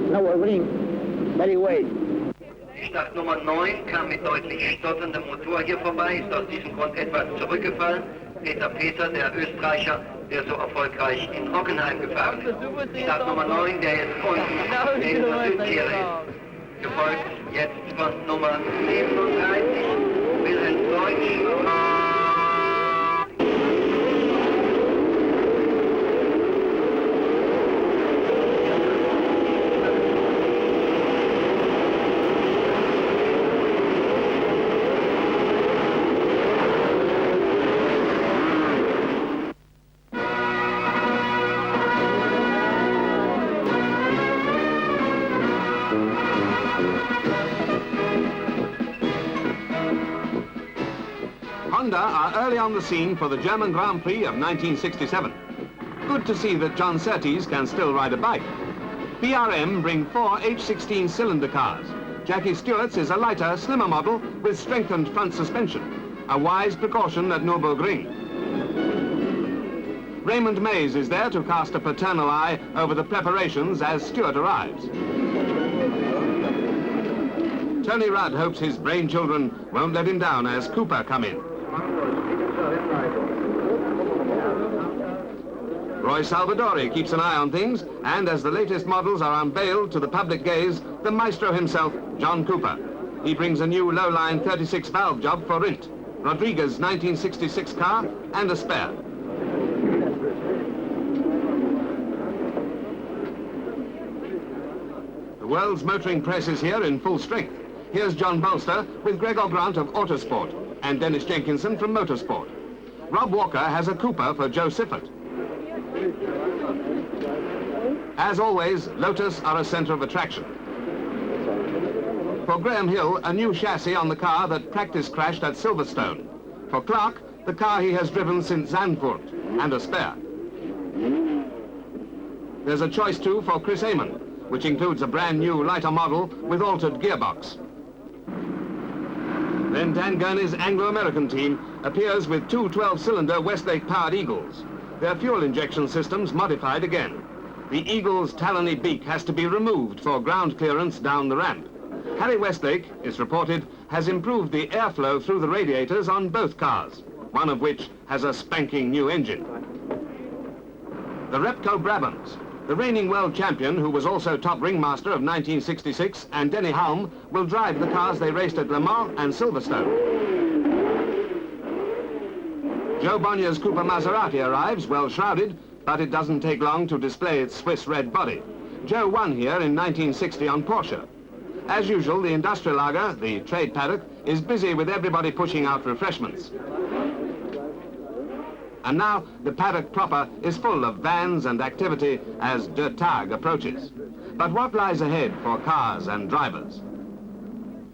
Nürburgring, very wide. Startnummer 9 kam mit deutlich stotterndem Motor hier vorbei, ist aus diesem Grund etwas zurückgefallen. Peter Peter, der Österreicher, der so erfolgreich in Hockenheim gefahren ist. Startnummer 9, der jetzt unten in der Südtiere ist. Gefolgt jetzt von Nummer 37, Wilhelm Deutsch. Honda are early on the scene for the German Grand Prix of 1967. Good to see that John Surtees can still ride a bike. BRM bring 4 H16 cylinder cars. Jackie Stewart's is a lighter, slimmer model with strengthened front suspension, a wise precaution at Nürburgring. Raymond Mays is there to cast a paternal eye over the preparations as Stewart arrives. Tony Rudd hopes his brainchildren won't let him down as Cooper come in. Roy Salvadori keeps an eye on things, and as the latest models are unveiled to the public gaze, the maestro himself, John Cooper. He brings a new low-line 36-valve job for Rindt, Rodriguez's 1966 car, and a spare. The world's motoring press is here in full strength. Here's John Bolster with Gregor Grant of Autosport and Dennis Jenkinson from Motorsport. Rob Walker has a Cooper for Joe Siffert. As always, Lotus are a centre of attraction. For Graham Hill, a new chassis on the car that practice crashed at Silverstone. For Clark, the car he has driven since Zandvoort, and a spare. There's a choice too for Chris Amon, which includes a brand new lighter model with altered gearbox. Then Dan Gurney's Anglo-American team appears with two 12-cylinder Westlake-powered Eagles. Their fuel injection systems modified again. The Eagle's talony beak has to be removed for ground clearance down the ramp. Harry Westlake, it's reported, has improved the airflow through the radiators on both cars, one of which has a spanking new engine. The Repco Brabants. The reigning world champion, who was also top ringmaster of 1966, and Denny Hulme, will drive the cars they raced at Le Mans and Silverstone. Joe Bonnier's Cooper Maserati arrives, well shrouded, but it doesn't take long to display its Swiss red body. Joe won here in 1960 on Porsche. As usual, the Industrielager, the trade paddock, is busy with everybody pushing out refreshments. And now the paddock proper is full of vans and activity as Der Tag approaches. But what lies ahead for cars and drivers?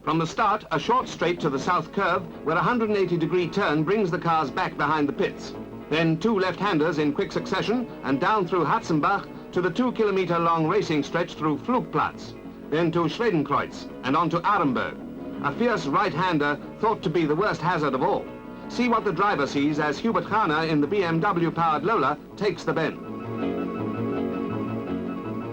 From the start, a short straight to the south curve where a 180-degree turn brings the cars back behind the pits. Then two left-handers in quick succession and down through Hatzenbach to the 2-kilometer-long racing stretch through Flugplatz, then to Schwedenkreuz and on to Arenberg. A fierce right-hander thought to be the worst hazard of all. See what the driver sees as Hubert Hahner in the BMW-powered Lola takes the bend.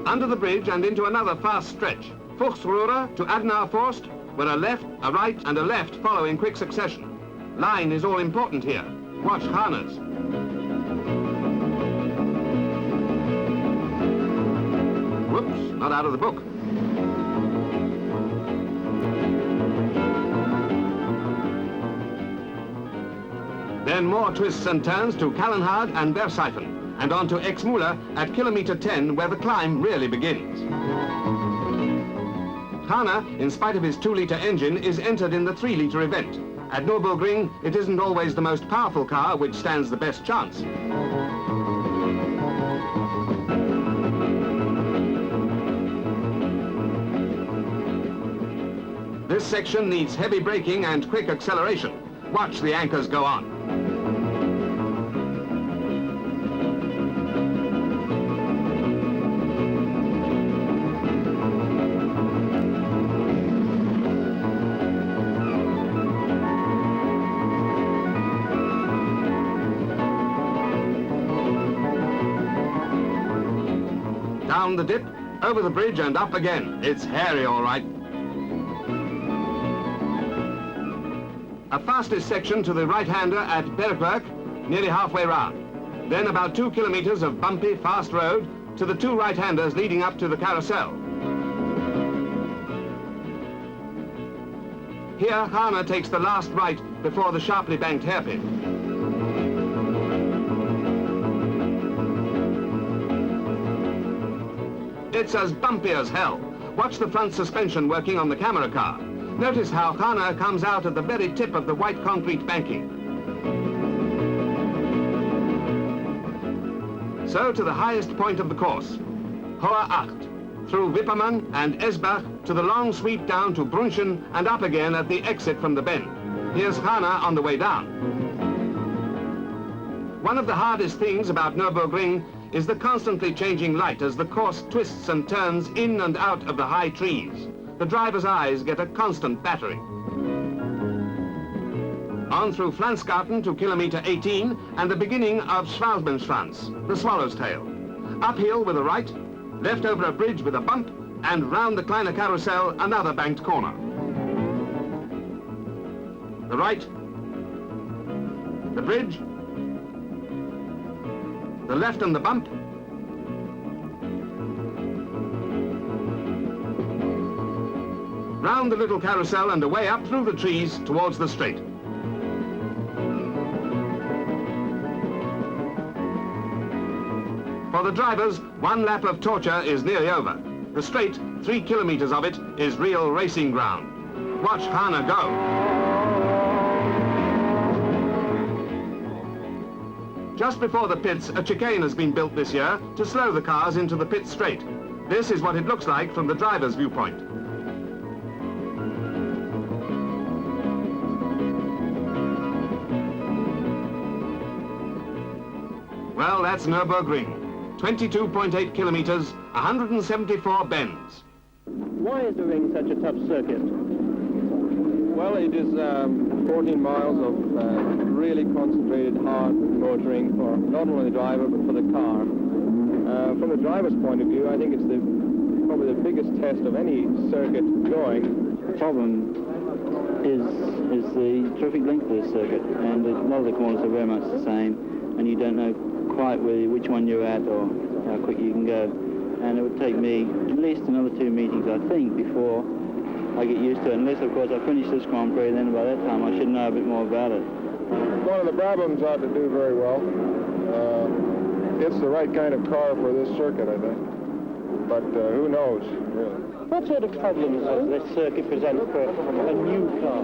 Under the bridge and into another fast stretch. Fuchsröhre to Adenauer Forst, where a left, a right and a left follow in quick succession. Line is all important here. Watch Hahner's. Whoops, not out of the book. Then more twists and turns to Kallenhag and Berseifen, and on to Exmüller at kilometer 10, where the climb really begins. Hahner, in spite of his 2-litre engine, is entered in the 3-litre event. At Nürburgring, it isn't always the most powerful car which stands the best chance. This section needs heavy braking and quick acceleration. Watch the anchors go on. Down the dip, Over the bridge and up again. It's hairy, all right. A fastest section to the right-hander at Berkwerk, nearly halfway round. Then about 2 kilometers of bumpy, fast road to the 2 right-handers leading up to the carousel. Here, Hana takes the last right before the sharply banked hairpin. It's as bumpy as hell. Watch the front suspension working on the camera car. Notice how Hana comes out at the very tip of the white concrete banking. So to the highest point of the course, Hohe Acht, through Wipperman and Esbach to the long sweep down to Brunchen and up again at the exit from the bend. Here's Hana on the way down. One of the hardest things about Nürburgring is the constantly changing light as the course twists and turns in and out of the high trees. The driver's eyes get a constant battering. On through Flansgarten to kilometer 18 and the beginning of Schwalbenschwanz, the Swallow's Tail. Uphill with a right, left over a bridge with a bump, and round the Kleine Carousel, another banked corner. The right, the bridge, the left and the bump, round the little carousel and away up through the trees towards the straight. For the drivers, 1 lap of torture is nearly over. The straight, 3 kilometers of it, is real racing ground. Watch Hana go. Just before the pits, a chicane has been built this year to slow the cars into the pit straight. This is what it looks like from the driver's viewpoint. Well, that's Nürburgring. 22.8 kilometers, 174 bends. Why is the ring such a tough circuit? Well, it is 14 miles of really concentrated, hard motoring for not only the driver, but for the car. From the driver's point of view, I think it's probably the biggest test of any circuit going. The problem is the terrific length of the circuit, and a lot of the corners are very much the same, and you don't know quite which one you're at or how quick you can go. And it would take me at least another 2 meetings, I think, before I get used to it. Unless, of course, I finish this Grand Prix, then by that time I should know a bit more about it. One of the Brabhams ought to do very well. It's the right kind of car for this circuit, I think. But who knows, really. What sort of problems does this circuit present for a new car?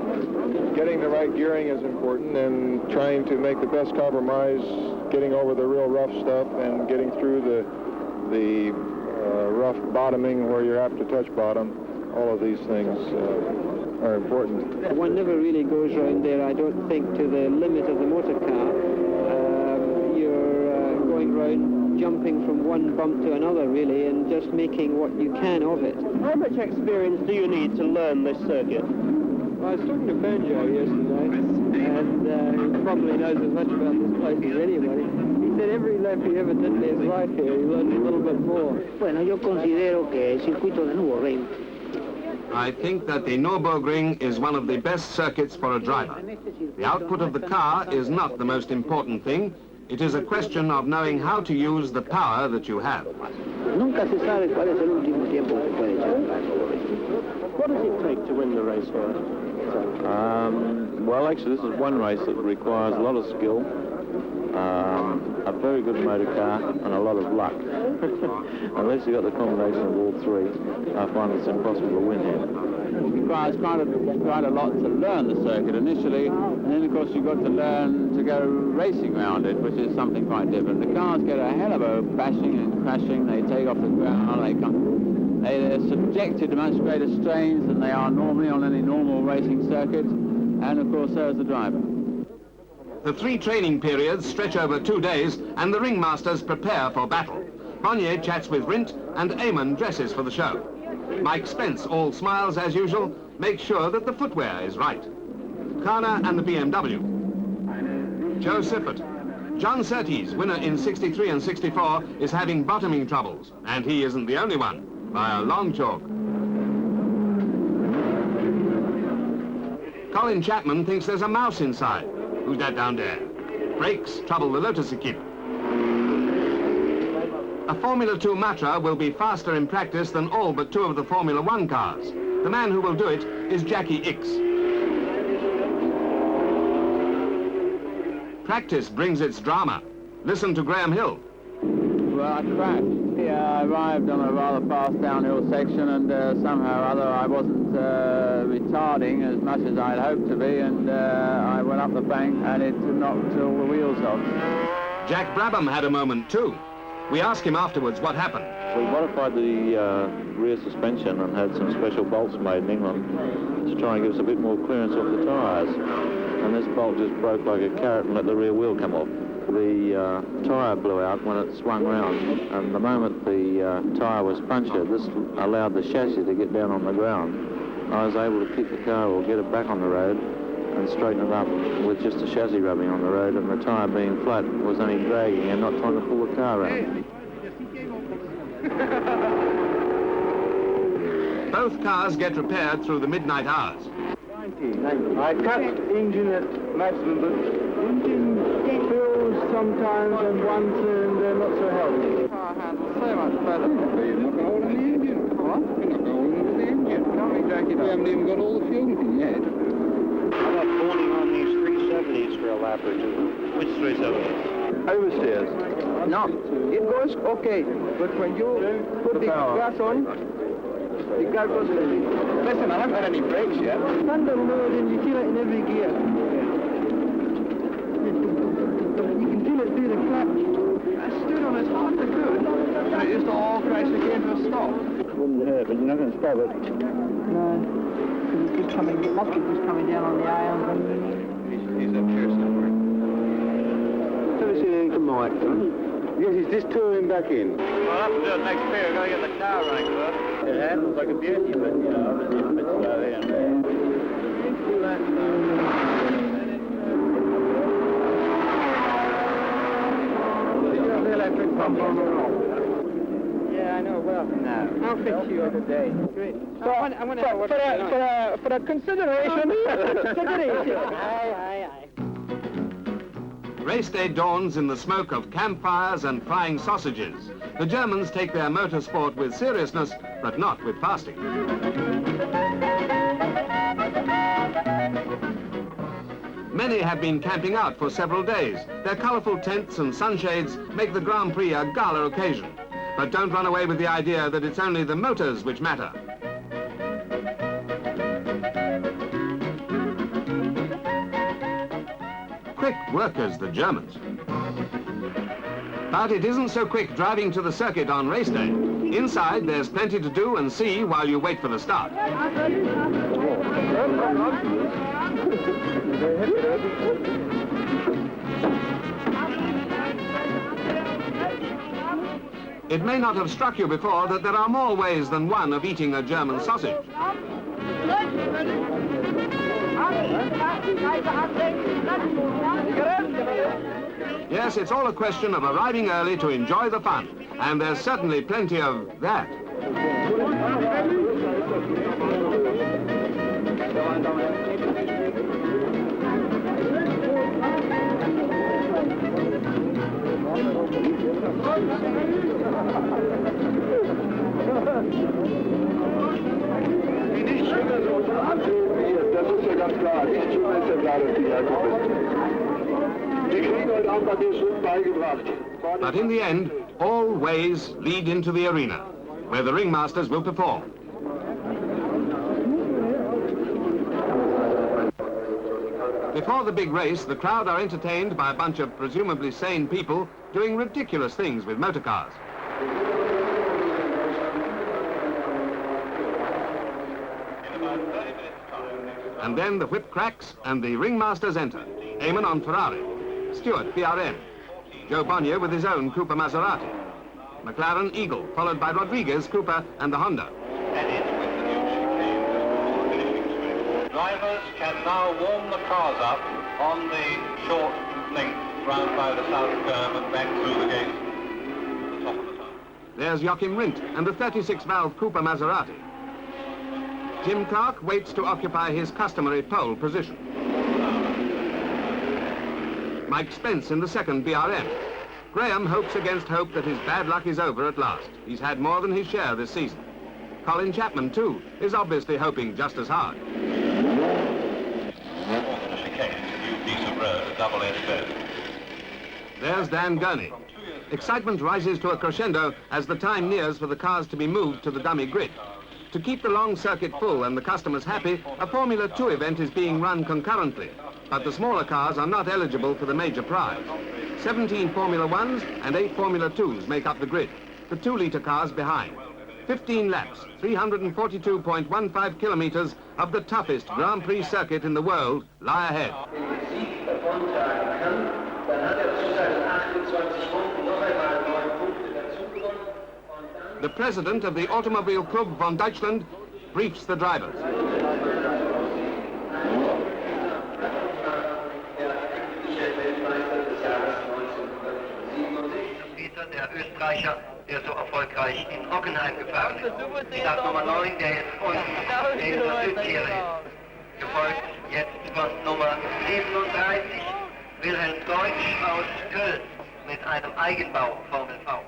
Getting the right gearing is important, and trying to make the best compromise, getting over the real rough stuff and getting through the rough bottoming where you're apt to touch bottom. All of these things are important. One never really goes around there, I don't think, to the limit of the motor car. You're going round, jumping from one bump to another, really, and just making what you can of it. How much experience do you need to learn this circuit? I was talking to Banjo yesterday, and he probably knows as much about this place as anybody. He said every lap he ever did in his life here, he learned a little bit more. Bueno, yo considero que el circuito de Nürburgring. I think that the Nürburgring is one of the best circuits for a driver. The output of the car is not the most important thing. It is a question of knowing how to use the power that you have. Nunca se sabe cuál es el último tiempo que puede echar. What does it take to win the race for us? Well, actually, this is one race that requires a lot of skill, a very good motor car, and a lot of luck. Unless you've got the combination of all three, I find it's impossible to win here. It requires quite a lot to learn the circuit initially, and then, of course, you've got to learn to go racing around it, which is something quite different. The cars get a hell of a bashing and crashing. They take off the ground. They're subjected to much greater strains than they are normally on any normal racing circuit, and of course so is the driver. The 3 training periods stretch over 2 days, and the ringmasters prepare for battle. Bonnier chats with Rindt, and Eamon dresses for the show. Mike Spence, all smiles as usual, makes sure that the footwear is right. Kana and the BMW. Joe Siffert. John Surtees, winner in 63 and 64, is having bottoming troubles, and he isn't the only one. by a long chalk. Colin Chapman thinks there's a mouse inside. Who's that down there? Brakes trouble the Lotus equipe. A Formula 2 Matra will be faster in practice than all but 2 of the Formula 1 cars. The man who will do it is Jackie Ickx. Practice brings its drama. Listen to Graham Hill. Well, I crashed. Yeah, I arrived on a rather fast downhill section, and somehow or other I wasn't retarding as much as I'd hoped to be, and I went up the bank and it knocked all the wheels off. Jack Brabham had a moment too. We asked him afterwards what happened. We modified the rear suspension and had some special bolts made in England to try and give us a bit more clearance off the tyres. And this bolt just broke like a carrot and let the rear wheel come off. The tyre blew out when it swung round, and the moment the tyre was punctured, this allowed the chassis to get down on the ground. I was able to kick the car or get it back on the road and straighten it up with just the chassis rubbing on the road, and the tyre being flat was only dragging and not trying to pull the car around. Both cars get repaired through the midnight hours. I touched engine at maximum, but engine feels sometimes and once and they're not so healthy. Car handles so much better. You're not going to hold in the engine. What? You're not going to hold in the engine. Can't be jacking up. We haven't even got all the fuel in yet. I'm not phoning on these 370s for a lap or two. Which 370s? Oversteers. No, it goes okay, but when you put the gas on, the car goes steady. Listen, I haven't had any brakes yet. Thunder mode and you feel it in every gear. You can feel it through the clutch. I stood on as hard as I could, and it just all crashed again to a stop. It wouldn't hurt, but you're not going to stop it. No, because it's just coming, the lock is just coming down on the iron. He's up here somewhere. Let me see anything from Mike. Yes, he's just touring back in. Well, I'll have to do it next year. I've got to get the car running first. It handles like a beauty, but, you know, obviously it's a bit slow here. The electric pump on or off? Yeah, I know well. No. I'll fix you other day. Great. So I want to for a consideration. Aye. Race day dawns in the smoke of campfires and frying sausages. The Germans take their motorsport with seriousness, but not with fasting. Many have been camping out for several days. Their colourful tents and sunshades make the Grand Prix a gala occasion. But don't run away with the idea that it's only the motors which matter. Quick workers, the Germans. But it isn't so quick driving to the circuit on race day. Inside, there's plenty to do and see while you wait for the start. It may not have struck you before that there are more ways than one of eating a German sausage. Yes, it's all a question of arriving early to enjoy the fun, and there's certainly plenty of that. But in the end, all ways lead into the arena, where the ringmasters will perform. Before the big race, the crowd are entertained by a bunch of presumably sane people doing ridiculous things with motorcars. And then the whip cracks and the ringmasters enter. Eamon on Ferrari, Stewart PRN, Joe Bonnier with his own Cooper Maserati, McLaren Eagle, followed by Rodriguez, Cooper and the Honda. Drivers can now warm the cars up on the short length round by the south curve and back through the gate at the top of the tunnel. There's Joachim Rindt and the 36-valve Cooper Maserati. Jim Clark waits to occupy his customary pole position. Mike Spence in the second BRM. Graham hopes against hope that his bad luck is over at last. He's had more than his share this season. Colin Chapman, too, is obviously hoping just as hard. There's Dan Gurney. Excitement rises to a crescendo as the time nears for the cars to be moved to the dummy grid. To keep the long circuit full and the customers happy, a Formula 2 event is being run concurrently, but the smaller cars are not eligible for the major prize. 17 Formula 1s and 8 Formula 2s make up the grid, the 2-litre cars behind. 15 laps, 342.15 kilometers of the toughest Grand Prix circuit in the world lie ahead. The president of the Automobile Club von Deutschland briefs the drivers. Der Österreicher, der so erfolgreich in Hockenheim gefahren ist. Start Nummer 9, der jetzt unten in der Südserie. Gefolgt jetzt von Nummer 37, Wilhelm Deutsch aus Köln mit einem Eigenbau Formel V.